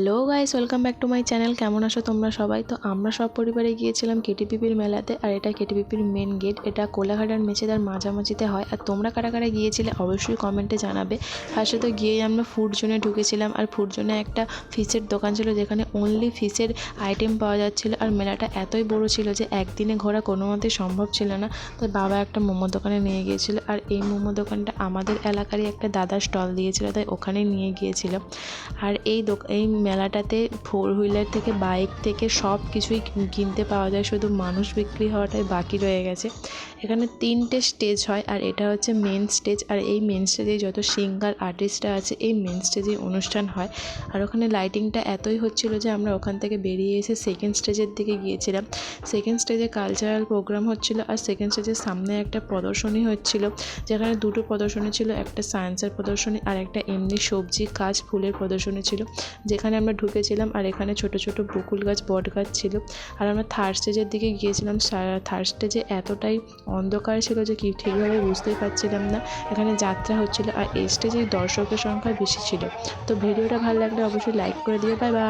Hello guys, welcome back to my channel. কেমন আছো তোমরা সবাই? তো আমরা সব পরিবারে গিয়েছিলাম কেটিপিপির মেলাতে। আর এটা কেটিপিপির মেন গেট, এটা কোলাঘাট আর মেচেদার মাঝামাঝিতে হয়। আর তোমরা কারা কারা গিয়েছিলে অবশ্যই কমেন্টে জানাবে। ফার্স্টে তো গিয়েই আমরা ফুড জোনে ঢুকেছিলাম। আর ফুড জোনে একটা ফিশের দোকান ছিল যেখানে অনলি ফিশের আইটেম পাওয়া যাচ্ছিলো। আর মেলাটা এতই বড় ছিল যে একদিনে ঘোরা কোনো মতেই সম্ভব ছিল না। তাই বাবা একটা মোমো দোকানে নিয়ে গিয়েছিলো। আর এই মোমো দোকানটা আমাদের এলাকারই একটা দাদা স্টল দিয়েছিল, তাই ওখানে নিয়ে গিয়েছিল। আর এই মেলাটাতে ফোর হুইলার থেকে বাইক থেকে সব কিছুই কিনতে পাওয়া যায়, শুধু মানুষ বিক্রি হওয়াটাই বাকি রয়ে গেছে। এখানে 3টে স্টেজ হয়, আর এটা হচ্ছে মেন স্টেজ। আর এই মেন স্টেজে যত সিঙ্গার আর্টিস্টরা আছে এই মেন স্টেজে অনুষ্ঠান হয়। আর ওখানে লাইটিংটা এতই হচ্ছিল যে আমরা ওখান থেকে বেরিয়ে এসে সেকেন্ড স্টেজের দিকে গিয়েছিলাম। সেকেন্ড স্টেজে কালচারাল প্রোগ্রাম হচ্ছিল। আর সেকেন্ড স্টেজের সামনে একটা প্রদর্শনী হচ্ছিল, যেখানে দুটো প্রদর্শনী ছিল, একটা সায়েন্সের প্রদর্শনী আর একটা এমনি সবজি গাছ ফুলের প্রদর্শনী ছিল, যেখানে আমরা ঢুকেছিলাম। আর এখানে ছোট ছোট বকুল গাছ বট গাছ ছিল। আর আমরা থার্ড স্টেজের দিকে গিয়েছিলাম। থার্ড স্টেজে এতটাই অন্ধকার ছিল যে কি ঠিকভাবে বুঝতেই পারছিলাম না। এখানে যাত্রা হচ্ছিল, আর এই স্টেজে দর্শকের সংখ্যা বেশি ছিল। তো ভিডিওটা ভালো লাগলে অবশ্যই লাইক করে দিও। Bye bye.